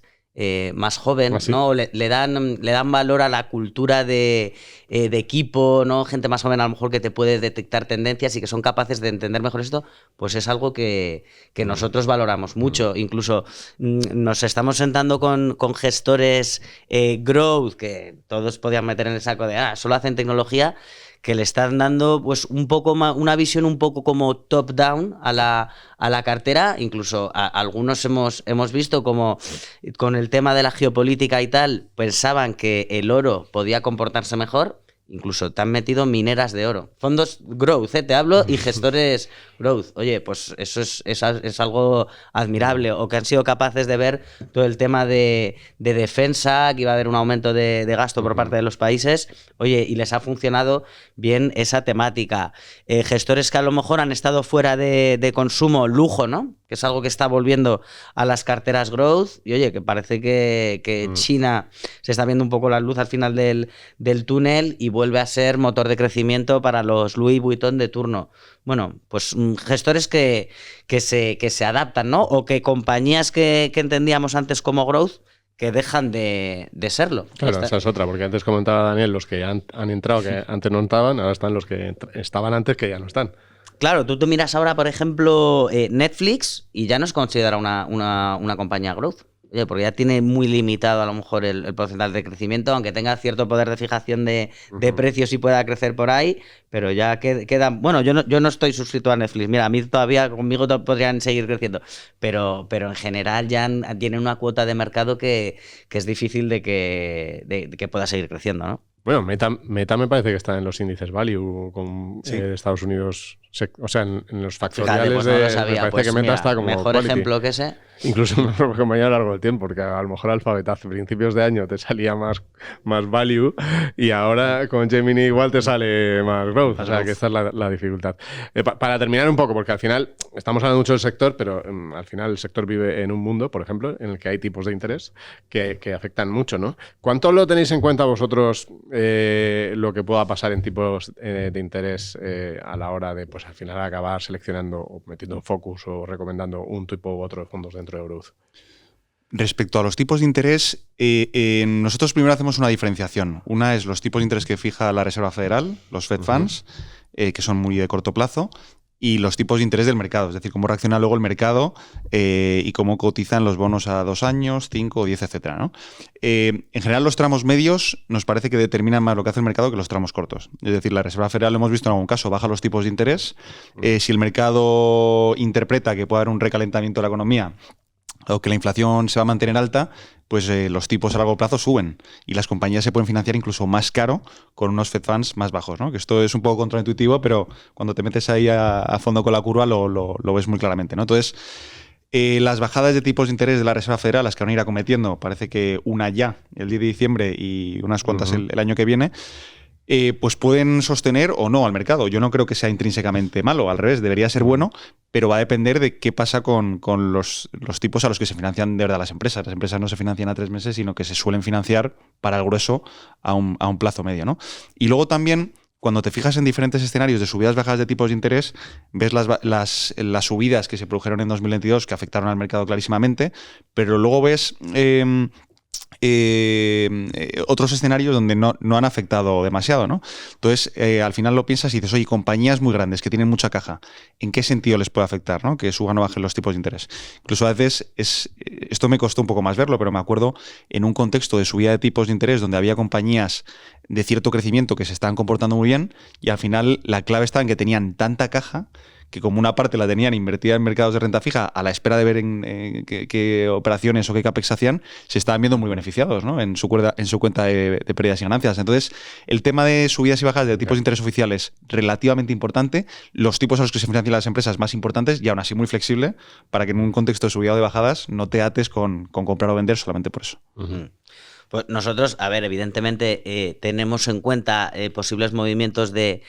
joven, ¿sí? ¿No? Le dan valor a la cultura de equipo, ¿no? Gente más joven a lo mejor que te puede detectar tendencias y que son capaces de entender mejor esto, pues es algo que nosotros valoramos mucho. Incluso nos estamos sentando con gestores growth, que todos podían meter en el saco de, solo hacen tecnología, que le están dando pues un poco más, una visión un poco como top-down a la cartera. Incluso algunos hemos visto como con el tema de la geopolítica y tal, pensaban que el oro podía comportarse mejor. Incluso te han metido mineras de oro. Fondos growth, te hablo, y gestores growth. Oye, pues eso es algo admirable. O que han sido capaces de ver todo el tema de defensa, que iba a haber un aumento de gasto por parte de los países. Oye, y les ha funcionado bien esa temática. Gestores que a lo mejor han estado fuera de consumo, lujo, ¿no? Que es algo que está volviendo a las carteras growth. Y oye, que parece que China se está viendo un poco la luz al final del túnel y vuelve a ser motor de crecimiento para los Louis Vuitton de turno. Bueno, pues gestores que se adaptan, ¿no? O que compañías que entendíamos antes como growth, que dejan de serlo. Claro, esa es otra, porque antes comentaba Daniel, los que han entrado, que antes no estaban, ahora están los que estaban antes, que ya no están. Claro, tú miras ahora, por ejemplo, Netflix y ya no es considerada una compañía growth. Oye, porque ya tiene muy limitado a lo mejor el porcentaje de crecimiento, aunque tenga cierto poder de fijación de precios y pueda crecer por ahí, pero ya queda... Bueno, yo no estoy suscrito a Netflix. Mira, a mí todavía conmigo podrían seguir creciendo, pero en general ya tienen una cuota de mercado que es difícil de que pueda seguir creciendo, ¿no? Bueno, Meta me parece que está en los índices value con Estados Unidos, o sea, en los factoriales. Fíjate, pues no lo sabía. Me parece pues que Meta mira, está como mejor quality. Ejemplo que ese. Incluso mejor compañía a lo largo del tiempo, porque a lo mejor Alphabet hace principios de año te salía más value y ahora con Gemini igual te sale más growth. O sea, que esta es la dificultad. Para terminar un poco, porque al final estamos hablando mucho del sector, pero al final el sector vive en un mundo, por ejemplo, en el que hay tipos de interés que afectan mucho, ¿no? ¿Cuánto lo tenéis en cuenta vosotros lo que pueda pasar en tipos de interés a la hora de, pues al final, acabar seleccionando o metiendo en focus o recomendando un tipo u otro de fondos dentro de growth? Respecto a los tipos de interés, nosotros primero hacemos una diferenciación. Una es los tipos de interés que fija la Reserva Federal, los Fed Funds, que son muy de corto plazo, y los tipos de interés del mercado, es decir, cómo reacciona luego el mercado y cómo cotizan los bonos a 2 años, 5, 10, etcétera, ¿no? En general, los tramos medios nos parece que determinan más lo que hace el mercado que los tramos cortos. Es decir, la Reserva Federal, lo hemos visto en algún caso, baja los tipos de interés. Si el mercado interpreta que puede haber un recalentamiento de la economía o que la inflación se va a mantener alta, pues los tipos a largo plazo suben y las compañías se pueden financiar incluso más caro con unos Fed Funds más bajos, ¿no? Que esto es un poco contraintuitivo, pero cuando te metes ahí a fondo con la curva lo ves muy claramente, ¿no? Entonces, las bajadas de tipos de interés de la Reserva Federal, las que van a ir acometiendo, parece que una ya el 10 de diciembre y unas cuantas el año que viene, pues pueden sostener o no al mercado. Yo no creo que sea intrínsecamente malo, al revés, debería ser bueno, pero va a depender de qué pasa con los tipos a los que se financian de verdad las empresas. Las empresas no se financian a 3 meses, sino que se suelen financiar para el grueso a un plazo medio, ¿no? Y luego también, cuando te fijas en diferentes escenarios de subidas bajas de tipos de interés, ves las subidas que se produjeron en 2022 que afectaron al mercado clarísimamente, pero luego ves otros escenarios donde no han afectado demasiado, ¿no? Entonces, al final lo piensas y dices, oye, compañías muy grandes que tienen mucha caja, ¿en qué sentido les puede afectar, ¿no? Que suban o bajen los tipos de interés? Incluso a veces, esto me costó un poco más verlo, pero me acuerdo en un contexto de subida de tipos de interés donde había compañías de cierto crecimiento que se estaban comportando muy bien y al final la clave estaba en que tenían tanta caja que como una parte la tenían invertida en mercados de renta fija a la espera de ver en qué operaciones o qué capex hacían, se estaban viendo muy beneficiados, ¿no? en su cuenta de pérdidas y ganancias. Entonces, el tema de subidas y bajas de tipos de interés oficiales relativamente importante, los tipos a los que se financian las empresas más importantes y aún así muy flexible para que en un contexto de subida o de bajadas no te ates con comprar o vender solamente por eso. Pues nosotros, a ver, evidentemente tenemos en cuenta posibles movimientos de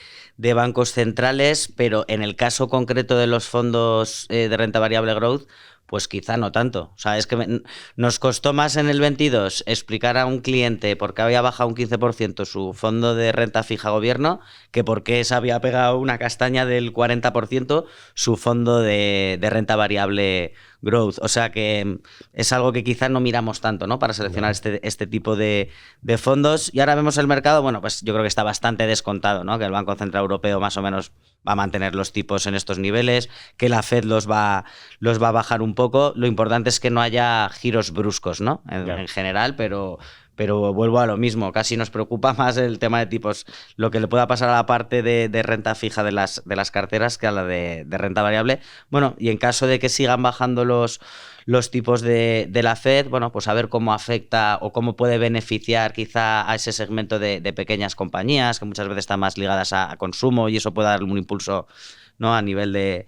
bancos centrales, pero en el caso concreto de los fondos de renta variable growth, pues quizá no tanto. O sea, es que nos costó más en el 22 explicar a un cliente por qué había bajado un 15% su fondo de renta fija gobierno que por qué se había pegado una castaña del 40% su fondo de renta variable growth. O sea que es algo que quizás no miramos tanto, ¿no? Para seleccionar este tipo de fondos. Y ahora vemos el mercado, bueno, pues yo creo que está bastante descontado, ¿no? Que el Banco Central Europeo más o menos va a mantener los tipos en estos niveles, que la Fed los va a bajar un poco. Lo importante es que no haya giros bruscos, ¿no? En general, pero vuelvo a lo mismo, casi nos preocupa más el tema de tipos, lo que le pueda pasar a la parte de renta fija de las carteras que a la de renta variable. Bueno, y en caso de que sigan bajando los tipos de la Fed, bueno, pues a ver cómo afecta o cómo puede beneficiar quizá a ese segmento de pequeñas compañías que muchas veces están más ligadas a consumo y eso puede darle un impulso, ¿no? A nivel del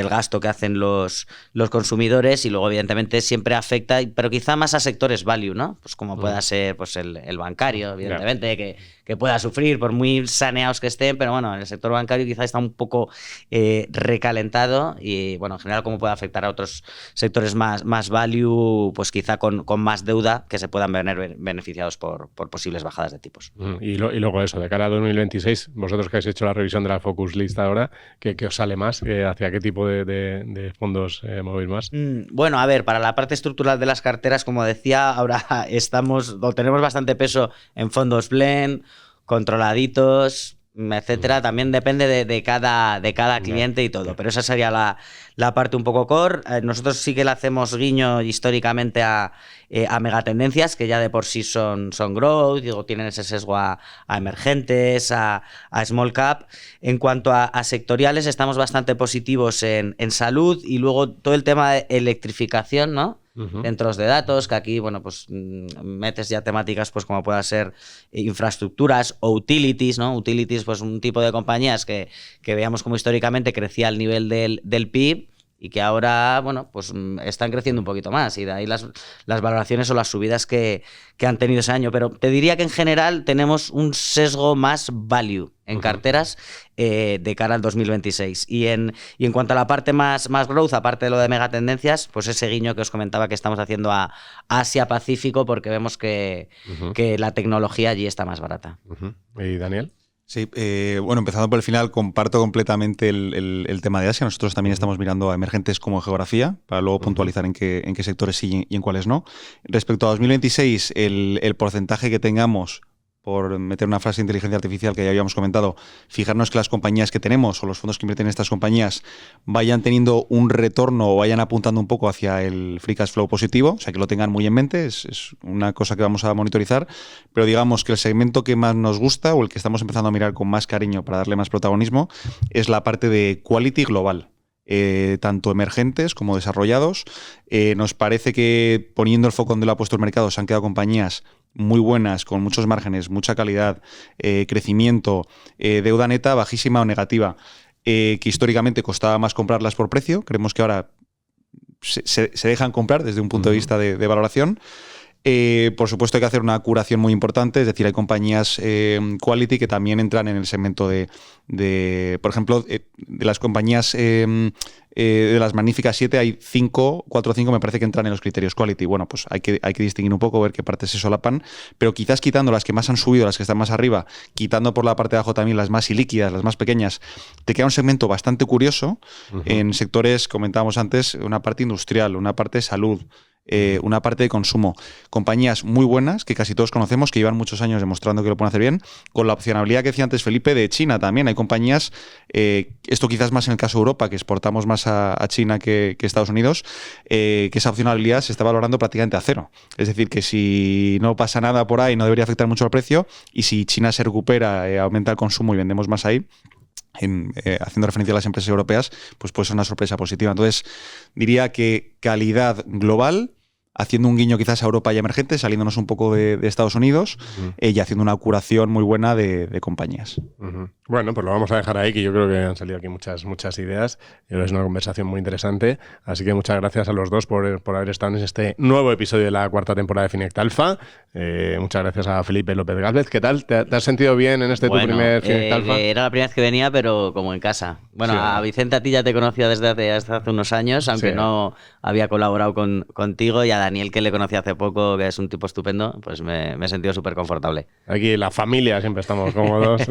gasto que hacen los consumidores y luego evidentemente siempre afecta, pero quizá más a sectores value, ¿no? Pues como pueda ser pues el bancario, evidentemente, que pueda sufrir por muy saneados que estén, pero bueno, el sector bancario quizá está un poco recalentado y bueno, en general cómo puede afectar a otros sectores más value, pues quizá con más deuda que se puedan ver beneficiados por posibles bajadas de tipos. Y luego eso, de cara a 2026, vosotros que habéis hecho la revisión de la Focus List ahora, ¿qué os sale más? ¿Hacia qué tipo de fondos movéis más? Bueno, a ver, para la parte estructural de las carteras, como decía, ahora tenemos bastante peso en fondos blend, controladitos, etcétera. También depende de cada cliente y todo, pero esa sería la parte un poco core. Nosotros sí que le hacemos guiño históricamente a megatendencias que ya de por sí son growth, digo, tienen ese sesgo a emergentes, a small cap. En cuanto a sectoriales, estamos bastante positivos en salud y luego todo el tema de electrificación, ¿no? Centros de datos, que aquí, bueno, pues metes ya temáticas pues como pueda ser infraestructuras o utilities, ¿no? Utilities, pues un tipo de compañías que veamos como históricamente crecía al nivel del PIB y que ahora, bueno, pues están creciendo un poquito más y de ahí las valoraciones o las subidas que han tenido ese año. Pero te diría que en general tenemos un sesgo más value en carteras de cara al 2026. Y en cuanto a la parte más growth, aparte de lo de megatendencias, pues ese guiño que os comentaba que estamos haciendo a Asia-Pacífico porque vemos que la tecnología allí está más barata. ¿Y Daniel? Sí, bueno, empezando por el final, comparto completamente el tema de Asia. Nosotros también estamos mirando a emergentes como geografía, para luego puntualizar en qué sectores sí y en cuáles no. Respecto a 2026, el porcentaje que tengamos por meter una frase de inteligencia artificial que ya habíamos comentado, fijarnos que las compañías que tenemos o los fondos que invierten en estas compañías vayan teniendo un retorno o vayan apuntando un poco hacia el free cash flow positivo, o sea, que lo tengan muy en mente, es una cosa que vamos a monitorizar, pero digamos que el segmento que más nos gusta o el que estamos empezando a mirar con más cariño para darle más protagonismo es la parte de quality global. Tanto emergentes como desarrollados. Nos parece que poniendo el foco donde lo ha puesto el mercado se han quedado compañías muy buenas, con muchos márgenes, mucha calidad, crecimiento, deuda neta bajísima o negativa, que históricamente costaba más comprarlas por precio. Creemos que ahora se dejan comprar desde un punto de vista de valoración. Por supuesto hay que hacer una curación muy importante, es decir, hay compañías quality que también entran en el segmento de por ejemplo, de las compañías de las magníficas 7 hay 4 o 5 me parece que entran en los criterios quality. Bueno, pues hay que distinguir un poco, ver qué partes se solapan, pero quizás quitando las que más han subido, las que están más arriba, quitando por la parte de abajo también las más ilíquidas, las más pequeñas, te queda un segmento bastante curioso en sectores, comentábamos antes, una parte industrial, una parte de salud, una parte de consumo. Compañías muy buenas, que casi todos conocemos, que llevan muchos años demostrando que lo pueden hacer bien, con la opcionalidad que decía antes Felipe de China también. Hay compañías, esto quizás más en el caso de Europa, que exportamos más a China que Estados Unidos, que esa opcionalidad se está valorando prácticamente a cero. Es decir, que si no pasa nada por ahí no debería afectar mucho al precio, y si China se recupera, aumenta el consumo y vendemos más ahí, haciendo referencia a las empresas europeas, pues puede ser una sorpresa positiva. Entonces, diría que calidad global, haciendo un guiño quizás a Europa y emergentes, saliéndonos un poco de Estados Unidos, y haciendo una curación muy buena de compañías. Bueno, pues lo vamos a dejar ahí, que yo creo que han salido aquí muchas ideas. Es una conversación muy interesante. Así que muchas gracias a los dos por haber estado en este nuevo episodio de la 4ª temporada de Finect Alpha. Muchas gracias a Felipe López Gálvez. ¿Qué tal? ¿Te has sentido bien en tu primer Finect Alpha? Era la primera vez que venía, pero como en casa. Bueno, sí. A Vicente, a ti ya te conocía desde hace unos años, aunque no había colaborado contigo, y a Daniel, que le conocí hace poco, que es un tipo estupendo, pues me he sentido súper confortable. Aquí la familia siempre estamos cómodos.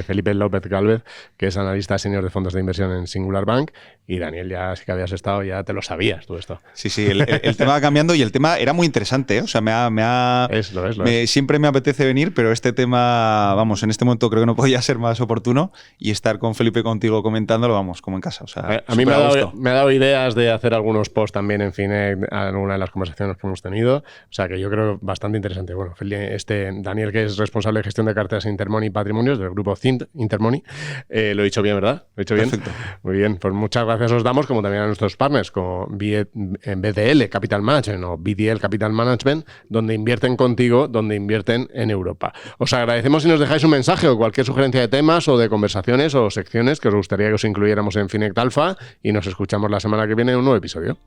Felipe López Gálvez, que es analista senior de fondos de inversión en Singular Bank, y Daniel, ya sí que habías estado, ya te lo sabías tú esto. Sí, el tema va cambiando y el tema era muy interesante, ¿eh? O sea, siempre me apetece venir, pero este tema, vamos, en este momento creo que no podía ser más oportuno, y estar con Felipe contigo comentándolo, vamos, como en casa. O sea, a mí me ha dado ideas de hacer algunos posts también en Finect, alguna de las conversaciones que hemos tenido, o sea que yo creo bastante interesante. Bueno, Daniel, que es responsable de gestión de carteras Intermoney y patrimonios del grupo Think Intermoney, lo he dicho bien, ¿verdad? ¿Lo he dicho bien? Perfecto. Muy bien, pues muchas gracias os damos, como también a nuestros partners como BDL Capital Management o BDL Capital Management, donde invierten contigo, donde invierten en Europa. Os agradecemos si nos dejáis un mensaje o cualquier sugerencia de temas o de conversaciones o secciones que os gustaría que os incluyéramos en Finect Alpha, y nos escuchamos la semana que viene en un nuevo episodio.